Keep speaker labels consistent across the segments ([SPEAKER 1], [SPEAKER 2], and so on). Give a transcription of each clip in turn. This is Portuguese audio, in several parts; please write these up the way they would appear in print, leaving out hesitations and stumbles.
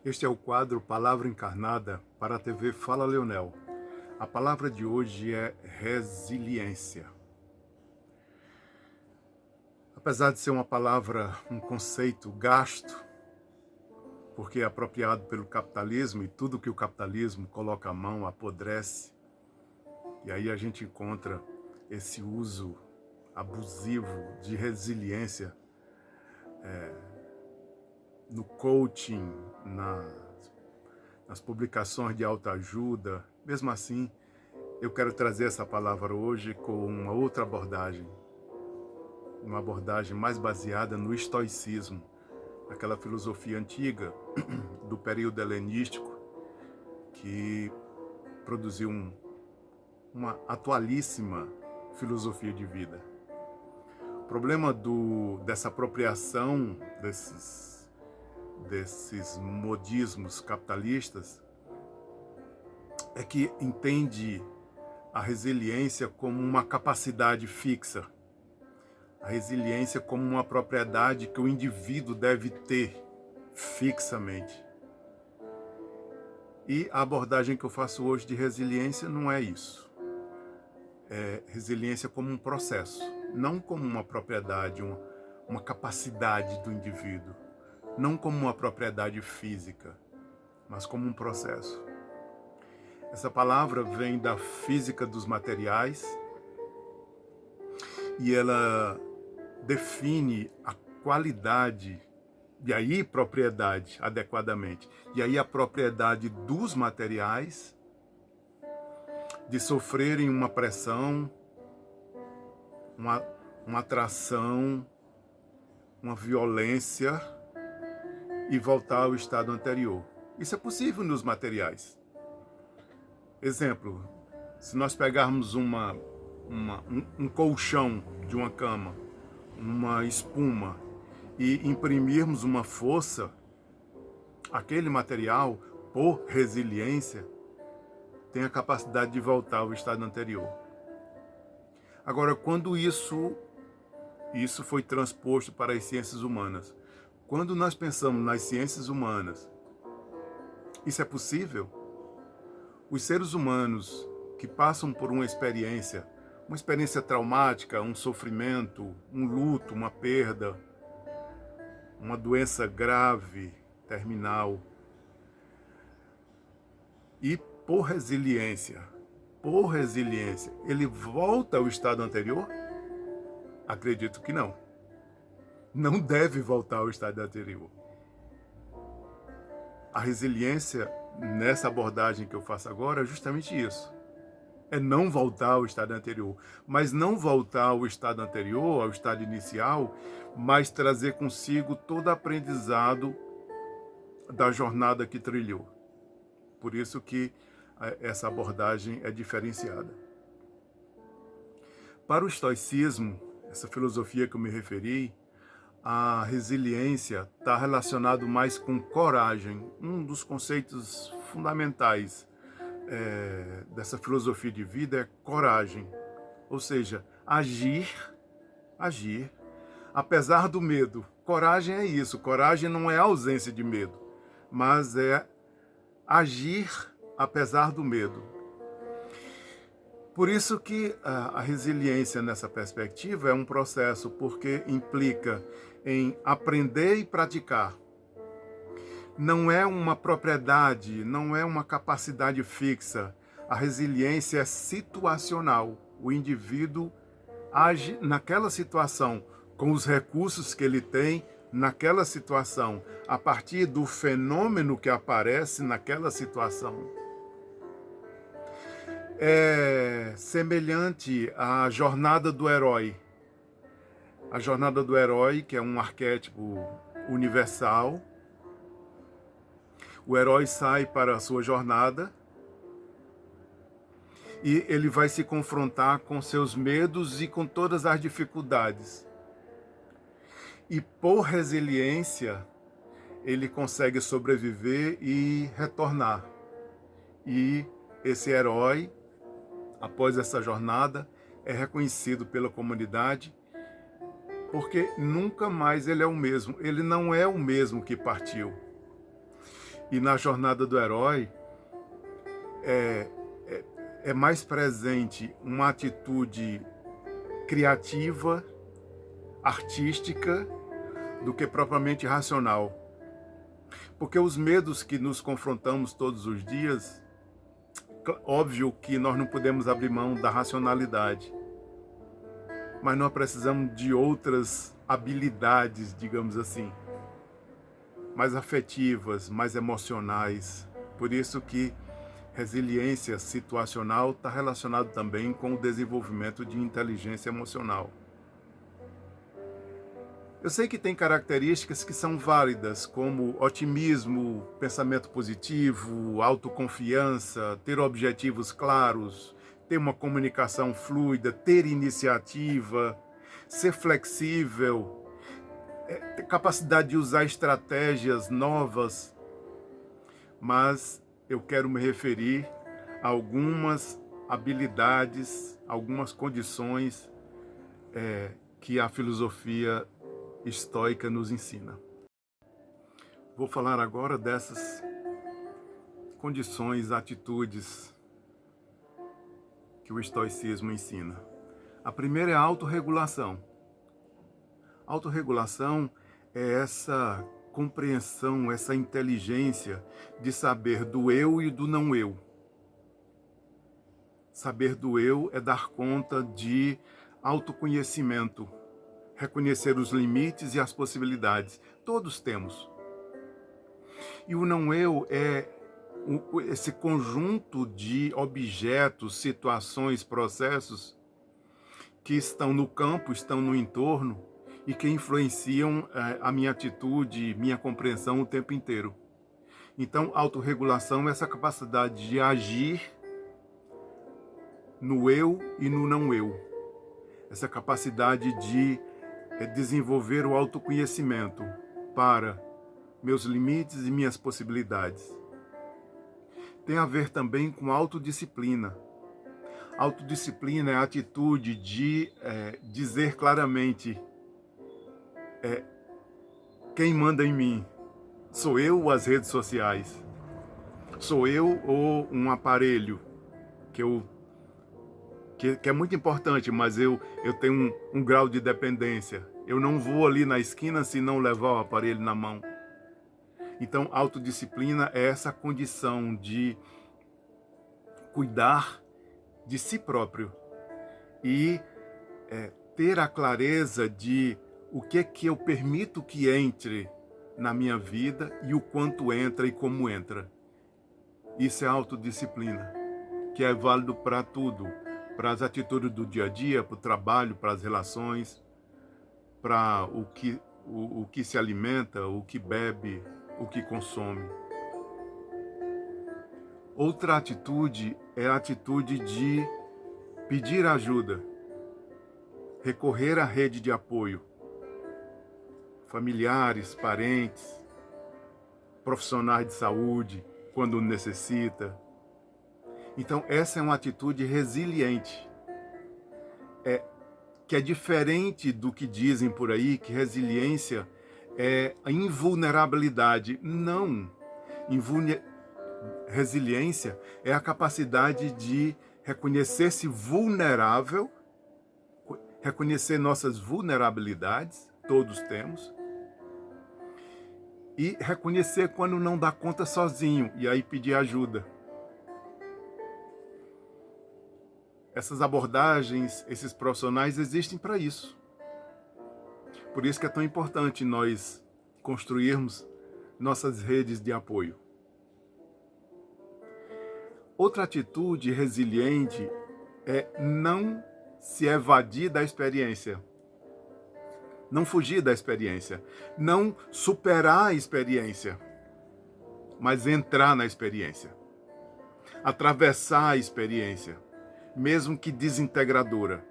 [SPEAKER 1] Este é o quadro Palavra Encarnada para a TV Fala Leonel. A palavra de hoje é resiliência. Apesar de ser uma palavra, um conceito gasto, porque é apropriado pelo capitalismo e tudo que o capitalismo coloca a mão apodrece, e aí a gente encontra esse uso abusivo de resiliência no coaching, nas publicações de autoajuda. Mesmo assim, eu quero trazer essa palavra hoje com uma outra abordagem, uma abordagem mais baseada no estoicismo, aquela filosofia antiga do período helenístico que produziu uma atualíssima filosofia de vida. O problema dessa apropriação desses modismos capitalistas é que entende a resiliência como uma capacidade fixa, a resiliência como uma propriedade que o indivíduo deve ter fixamente. E a abordagem que eu faço hoje de resiliência não é isso. É resiliência como um processo, não como uma propriedade, uma capacidade do indivíduo, não como uma propriedade física, mas como um processo. Essa palavra vem da física dos materiais e ela define a qualidade, e aí propriedade adequadamente, e aí a propriedade dos materiais de sofrerem uma pressão, uma atração, uma violência e voltar ao estado anterior. Isso é possível nos materiais. Exemplo, se nós pegarmos um colchão de uma cama, uma espuma, e imprimirmos uma força, aquele material, por resiliência, tem a capacidade de voltar ao estado anterior. Agora, quando isso foi transposto para as ciências humanas, quando nós pensamos nas ciências humanas, isso é possível? Os seres humanos que passam por uma experiência traumática, um sofrimento, um luto, uma perda, uma doença grave, terminal, e por resiliência, ele volta ao estado anterior? Acredito que não. Não deve voltar ao estado anterior. A resiliência, nessa abordagem que eu faço agora, é justamente isso. É não voltar ao estado anterior. Mas não voltar ao estado anterior, ao estado inicial, mas trazer consigo todo o aprendizado da jornada que trilhou. Por isso que essa abordagem é diferenciada. Para o estoicismo, essa filosofia que eu me referi, a resiliência está relacionado mais com coragem. Um dos conceitos fundamentais dessa filosofia de vida é coragem. Ou seja, agir, apesar do medo. Coragem é isso. Coragem não é ausência de medo, mas é agir apesar do medo. Por isso que a resiliência nessa perspectiva é um processo, porque implica em aprender e praticar. Não é uma propriedade, não é uma capacidade fixa. A resiliência é situacional. O indivíduo age naquela situação, com os recursos que ele tem naquela situação, a partir do fenômeno que aparece naquela situação. É semelhante à jornada do herói. A jornada do herói, que é um arquétipo universal. O herói sai para a sua jornada e ele vai se confrontar com seus medos e com todas as dificuldades. E por resiliência, ele consegue sobreviver e retornar. E esse herói, após essa jornada, é reconhecido pela comunidade, porque nunca mais ele é o mesmo. Ele não é o mesmo que partiu. E na jornada do herói é mais presente uma atitude criativa, artística, do que propriamente racional. Porque os medos que nos confrontamos todos os dias, óbvio que nós não podemos abrir mão da racionalidade, mas nós precisamos de outras habilidades, digamos assim, mais afetivas, mais emocionais. Por isso que resiliência situacional está relacionado também com o desenvolvimento de inteligência emocional. Eu sei que tem características que são válidas, como otimismo, pensamento positivo, autoconfiança, ter objetivos claros, ter uma comunicação fluida, ter iniciativa, ser flexível, ter capacidade de usar estratégias novas. Mas eu quero me referir a algumas habilidades, algumas condições que a filosofia estoica nos ensina. Vou falar agora dessas condições, atitudes que o estoicismo ensina. A primeira é a autorregulação. Autorregulação é essa compreensão, essa inteligência de saber do eu e do não eu. Saber do eu é dar conta de autoconhecimento, reconhecer os limites e as possibilidades. Todos temos. E o não eu é esse conjunto de objetos, situações, processos que estão no campo, estão no entorno e que influenciam a minha atitude, minha compreensão o tempo inteiro. Então, autorregulação é essa capacidade de agir no eu e no não eu. Essa capacidade de desenvolver o autoconhecimento para meus limites e minhas possibilidades. Tem a ver também com autodisciplina. Autodisciplina é a atitude de dizer claramente quem manda em mim. Sou eu ou as redes sociais? Sou eu ou um aparelho que é muito importante, mas eu tenho um grau de dependência. Eu não vou ali na esquina se não levar o aparelho na mão. Então, autodisciplina é essa condição de cuidar de si próprio e ter a clareza de o que é que eu permito que entre na minha vida e o quanto entra e como entra. Isso é autodisciplina, que é válido para tudo, para as atitudes do dia a dia, para o trabalho, para as relações, para o que se alimenta, o que bebe, o que consome. Outra atitude é a atitude de pedir ajuda, recorrer à rede de apoio, familiares, parentes, profissionais de saúde, quando necessita. Então, essa é uma atitude resiliente, que é diferente do que dizem por aí, que resiliência é a invulnerabilidade. Não. Resiliência é a capacidade de reconhecer-se vulnerável, reconhecer nossas vulnerabilidades, todos temos, e reconhecer quando não dá conta sozinho, e aí pedir ajuda. Essas abordagens, esses profissionais existem para isso. Por isso que é tão importante nós construirmos nossas redes de apoio. Outra atitude resiliente é não se evadir da experiência, não fugir da experiência, não superar a experiência, mas entrar na experiência, atravessar a experiência, mesmo que desintegradora.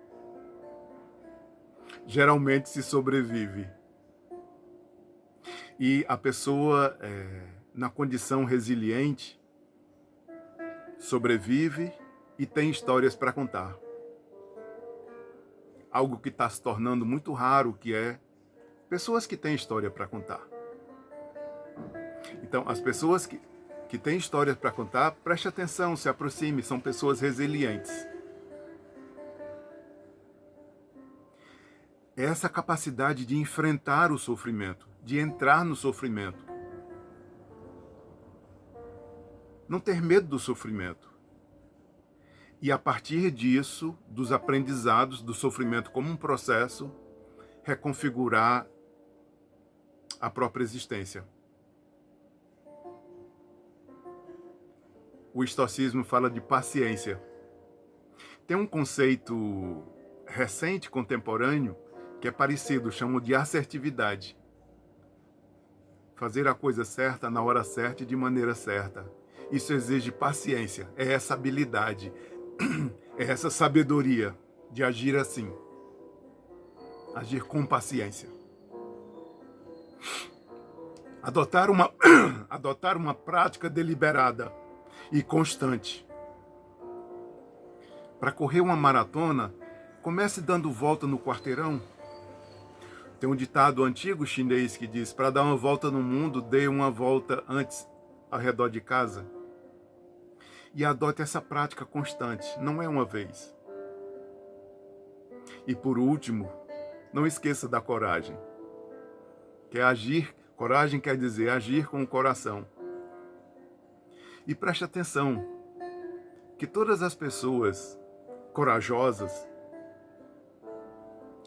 [SPEAKER 1] Geralmente se sobrevive. E a pessoa, na condição resiliente, sobrevive e tem histórias para contar. Algo que está se tornando muito raro, que é pessoas que têm história para contar. Então, as pessoas que têm histórias para contar, preste atenção, se aproxime, são pessoas resilientes. Essa capacidade de enfrentar o sofrimento, de entrar no sofrimento. Não ter medo do sofrimento. E a partir disso, dos aprendizados do sofrimento como um processo, reconfigurar a própria existência. O estoicismo fala de paciência. Tem um conceito recente, contemporâneo, que é parecido, chamam de assertividade. Fazer a coisa certa na hora certa e de maneira certa. Isso exige paciência, é essa habilidade, é essa sabedoria de agir assim. Agir com paciência. Adotar uma prática deliberada e constante. Para correr uma maratona, comece dando volta no quarteirão. Tem um ditado antigo chinês que diz: para dar uma volta no mundo, dê uma volta antes ao redor de casa. E adote essa prática constante, não é uma vez. E por último, não esqueça da coragem. Que é agir, coragem quer dizer agir com o coração. E preste atenção, que todas as pessoas corajosas,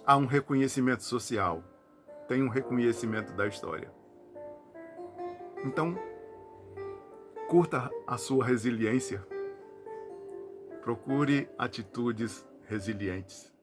[SPEAKER 1] há um reconhecimento social, tem um reconhecimento da história. Então, curta a sua resiliência, procure atitudes resilientes.